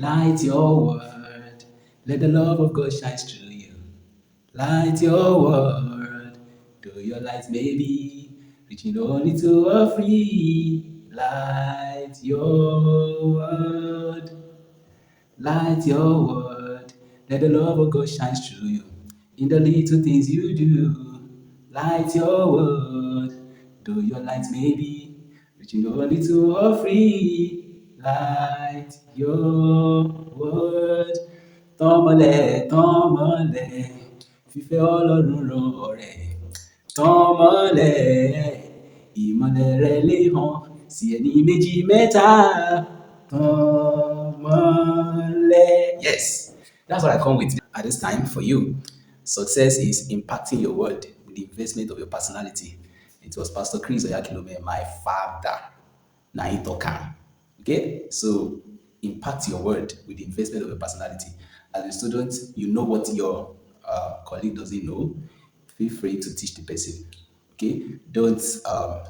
Light your word. Let the love of God shine through you. Light your word. Though your light may be reaching only to a free. Light your word. Light your word. Let the love of God shine through you. In the little things you do. Light your word. Though your light may be reaching only to a free. Light your word. Tọ́mọlẹ̀ tọ́mọlẹ̀ fífẹ́ Ọlọ́run ràn ọ̀rẹ́. Tọ́mọlẹ̀ ìmọ́lẹ̀ rẹ̀ lè hàn sí ẹni méjì mẹ́ta. Tọ́mọlẹ̀. Yes, that's what I come with at this time for you. Success is impacting your world with the investment of your personality. It was Pastor Chris Oyakilome, my father. Na him talk am. Okay, so impact your world with the investment of your personality. As a student, you know what your colleague doesn't know. Feel free to teach the person. Okay, don't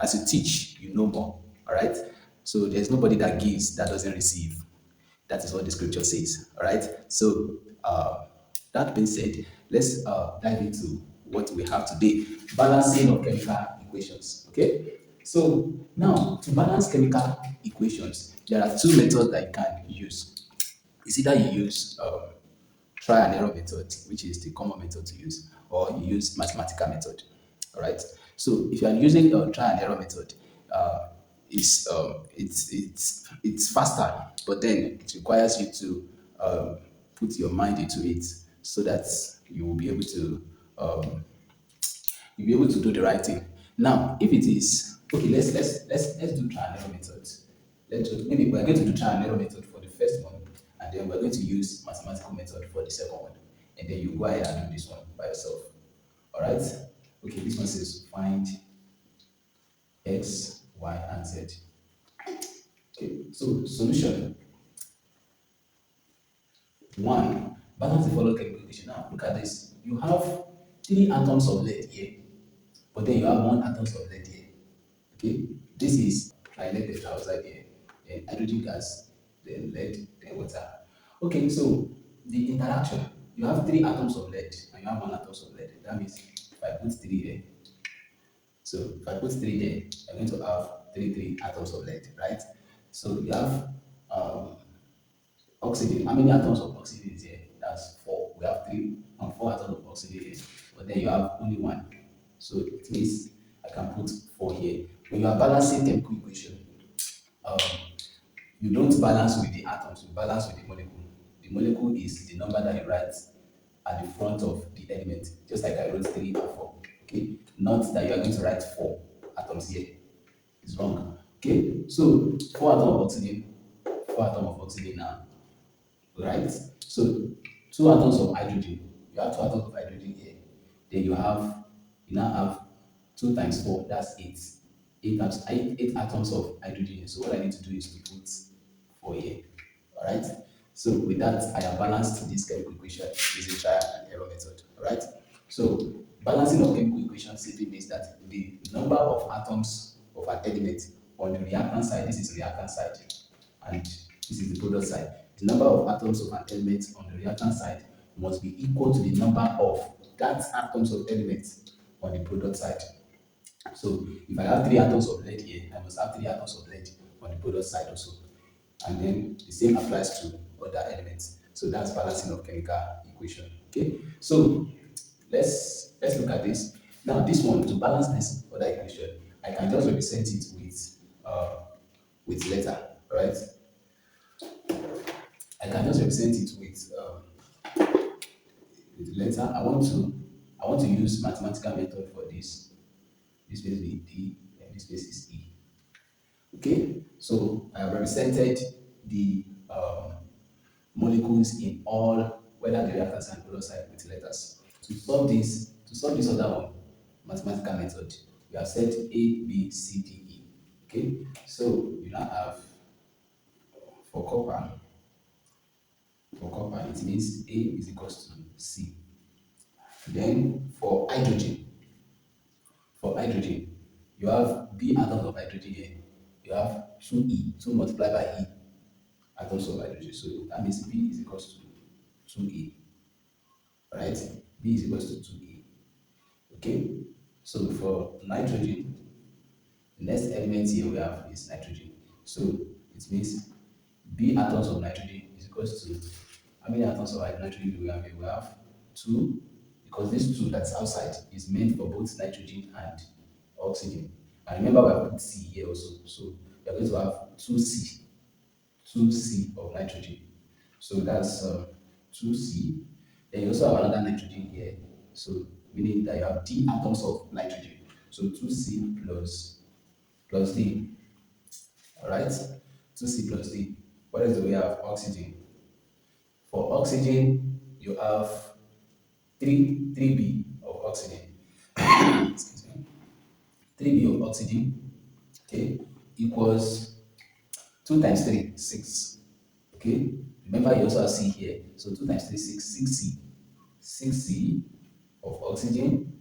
as you teach, you know more. All right. So there's nobody that gives that doesn't receive. That is what the scripture says. All right. So that being said, let's dive into what we have today: balancing of chemical equations. Okay. So now, to balance chemical equations, there are two methods that you can use. It's either you use try and error method, which is the common method to use, or you use mathematical method. All right. So if you are using try and error method, it's faster, but then it requires you to put your mind into it so that you will be able to um, you'll be able to do the right thing. Now, if it is okay, let's do trial and error method. Maybe we're going to do trial and error method for the first one, and then we're going to use mathematical method for the second one, and then you go ahead and do this one by yourself. All right? Okay, this one says find x, y, and z. Okay, so solution one, balance the following chemical equation. Now, look at this. You have three atoms of lead here, but then you have one atom of lead here. Okay, this is trilead tetraoxide here, then hydrogen gas, then lead, then water. Okay, so the interaction, you have three atoms of lead and you have one atom of lead. That means if I put three there, so if I put three there, I'm going to have three atoms of lead, right? So you have oxygen. How many atoms of oxygen is here? That's four. We have three and four atoms of oxygen here. But then you have only one. So it means I can put four here. When you are balancing chemical equation, um, you don't balance with the atoms, you balance with the molecule. The molecule is the number that you write at the front of the element, just like I wrote 3 and 4. Okay, not that you are going to write 4 atoms here. It's wrong. Okay, so 4 atoms of oxygen, 4 atoms of oxygen now, right? So 2 atoms of hydrogen, you have 2 atoms of hydrogen here. Then you now have 2 times 4, that's 8. 8 atoms of hydrogen. So what I need to do is to put 4 here. Alright? So with that, I have balanced this chemical equation using trial and error method. Alright? So balancing of chemical equation simply means that the number of atoms of an element on the reactant side, this is the reactant side, and this is the product side. The number of atoms of an element on the reactant side must be equal to the number of that atoms of elements on the product side. So if I have 3 atoms of lead here, I must have 3 atoms of lead on the product side also. And then the same applies to other elements. So that's balancing of chemical equation. Okay. So let's look at this. Now this one, to balance this other equation, I can just represent it with letter, right? I can just represent it with letter. I want to use mathematical method for this. This space is D and this space is E. Okay, so I have represented the molecules in all, whether the reactant side and product side, with letters. To solve this other one, mathematical method, we have set A, B, C, D, E. Okay, so you now have for copper, it means A is equals to C. Then for hydrogen, you have B atoms of hydrogen here. You have 2E, 2 multiplied by E, atoms of hydrogen. So that means B is equals to 2A, right? B is equals to 2A. Okay? So for nitrogen, the next element here we have is nitrogen. So it means B atoms of nitrogen is equals to how many atoms of nitrogen do we have here? We have two, because this two that's outside is meant for both nitrogen and oxygen. And remember we have put C here also. So we are going to have 2C, 2C of nitrogen. So that's 2C. Then you also have another nitrogen here. So meaning that you have D atoms of nitrogen. So 2C plus D. Alright? 2C plus D. What else do we have? Oxygen. For oxygen, you have 3B of oxygen. Excuse me. 3B of oxygen, okay, equals 2 times 3, 6. Okay, remember you also have C here. So 2 times 3, 6, 6C. 6C of oxygen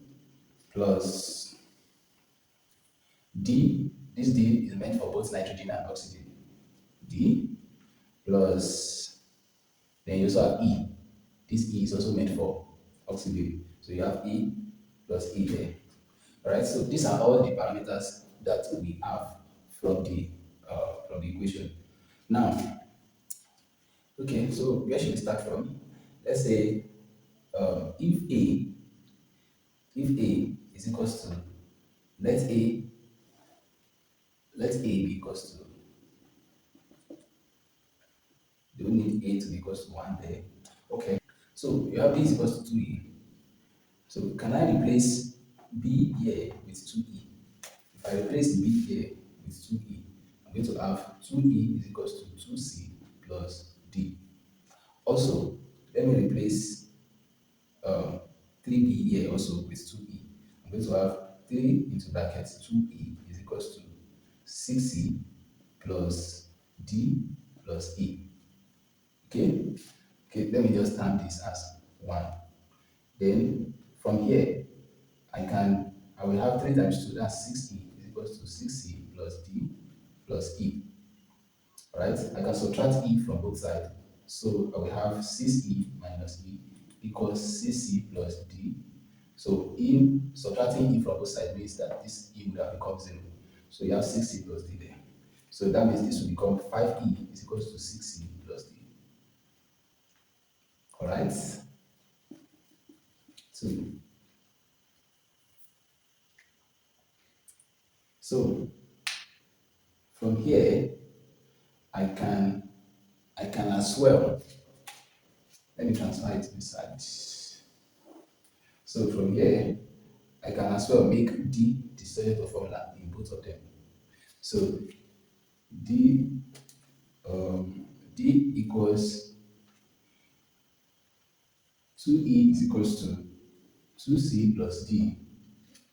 plus D. This D is meant for both nitrogen and oxygen. D plus, then you also have E. This E is also meant for oxygen. So you have E plus E there. Alright, so these are all the parameters that we have from the equation. Now, okay, so where should we start from? Let's say if A is equals to, let A be equals to, do we need A to be equals to 1 there? Okay, so you have B is equals to 2E. So can I replace B here with 2E? If I replace B here with 2E, I'm going to have 2E is equals to 2C plus D. Also, let me replace 3B here also with 2E. I'm going to have 3 into brackets 2E is equals to 6C plus D plus E. Okay? Okay, let me just term this as 1. Then from here, I will have 3 times 2, that's 6E is equals to 6C plus D plus E. Alright, I can subtract E from both sides. So I will have 6E minus E equals 6C plus D. So subtracting E from both sides means that this E would have become 0. So you have 6C plus D there. So that means this will become 5E is equals to 6C plus D. Alright? So from here, I can as well, let me transfer it this side. So from here, I can as well make D the soluble formula in both of them. So D D equals 2E is equals to 2C plus D.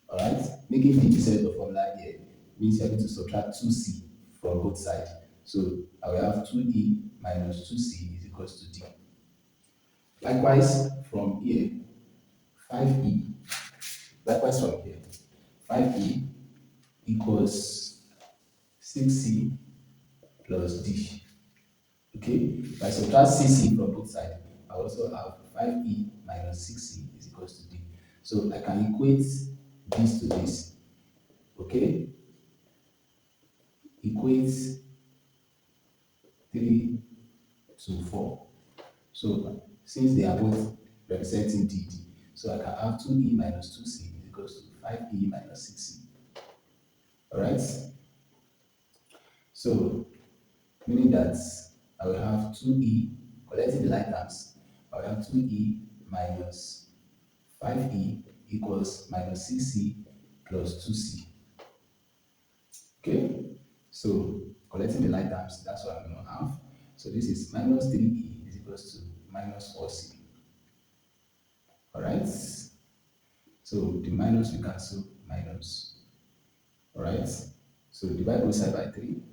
Alright? Making D the soluble formula here means you're going to subtract 2C from both sides. So I will have 2E minus 2C is equals to D. Likewise, from here, 5E. Likewise, from here, 5E equals 6C plus D. Okay, if I subtract 6C from both sides, I also have 5E minus 6C is equals to D. So I can equate this to this. Okay, equate 3 to 4. So since they are both representing D, so I can have 2E minus 2C is equals to 5E minus 6C. Alright? So meaning that I will have 2E, collecting the like terms, I will have 2E minus 5E equals minus 6C plus 2C. Okay? So collecting the like terms, that's what I'm going to have. So this is minus 3E is equals to minus 4C. Alright? So the minus we cancel minus. Alright? So divide both sides by 3.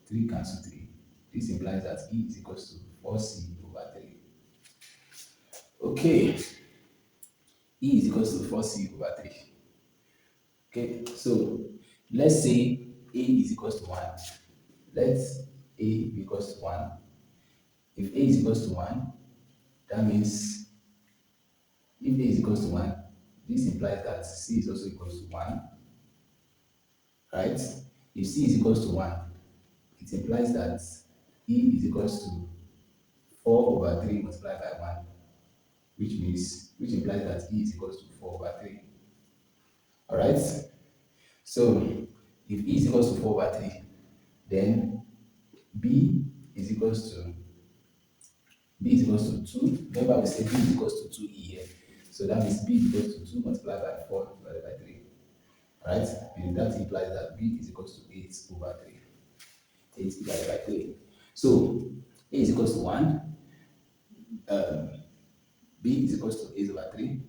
3 cancel 3. This implies that E is equals to 4C over 3. Okay. E is equals to 4C over 3. Okay, so let's say A is equals to 1. Let A be equals to 1. If A is equals to 1, that means if A is equals to 1, this implies that C is also equals to 1, right? If C is equals to 1, it implies that E is equals to 4 over 3 multiplied by 1, which implies that E is equals to 4 over 3. Alright? So if E is equals to 4 over 3, then B is equals to 2. Remember we said B is equals to 2E here. So that means B is equals to 2 multiplied by 4 divided by 3. Right? And that implies that B is equals to 8 over 3. 8 divided by 3. So A is equals to 1. B is equals to 8 over 3.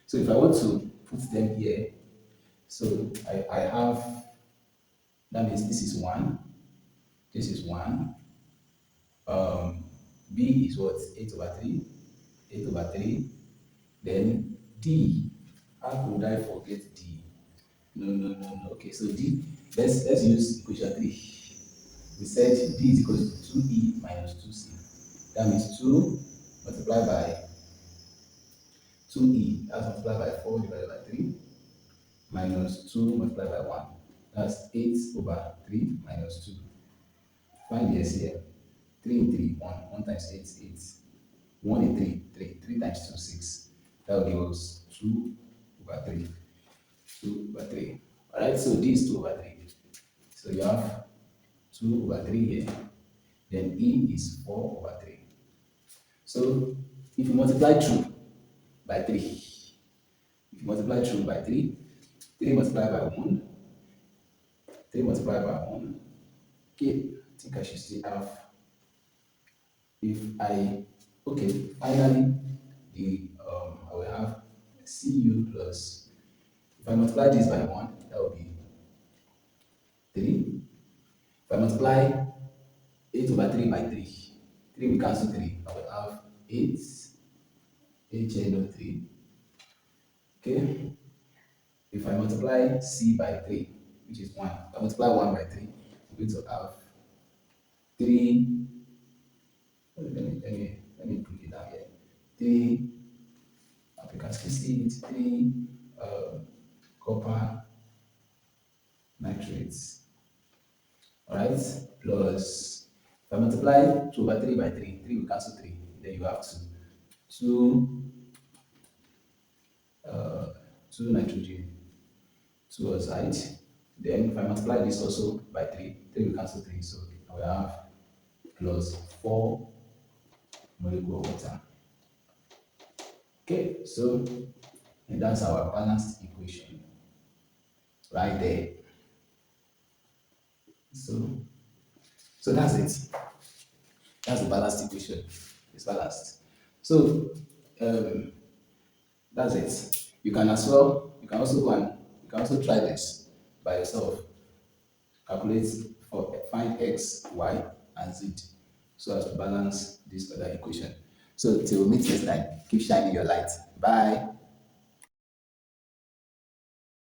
So if I want to put them here, so I have, that means this is 1, this is 1. B is what? 8 over 3. 8 over 3. Then D. How could I forget D? No. Okay, so D, let's use equation 3. We said D is equals to 2E minus 2C. That means 2 multiplied by 2E, that's multiplied by 4 divided by 3, minus 2 multiplied by 1. That's 8 over 3 minus 2. Find the SCM. 3 in 3, 1. 1 times 8 is 8. 1 in 3, 3. 3 times 2, 6. That will give us 2 over 3. 2 over 3. Alright, so this is 2 over 3. So you have 2 over 3 here. Then E is 4 over 3. So if you multiply through by 3, if you multiply through by 3, 3 multiplied by 1, 3 multiplied by 1, okay, I think I should still have, finally, I will have CU plus, if I multiply this by 1, that will be 3. If I multiply 8 over 3 by 3, 3 will cancel 3, I will have 8, HN of 3. Okay. If I multiply C by 3, which is 1, if I multiply 1 by 3, I'm going to have 3. Let me put it down here. 3, you can still see it, 3 copper nitrates. Alright, plus, if I multiply 2 over 3 by 3, 3 will cancel 3, then you have 2 nitrogen, 2 oxide. Then if I multiply this also by 3, 3 will cancel 3, so I will have plus 4 molecule of water. Okay, so and that's our balanced equation right there. So that's it. That's the balanced equation. It's balanced. So that's it. You can also try this by yourself. Calculate or find x, y, and z so as to balance this other equation. So till we meet next time, keep shining your light. Bye.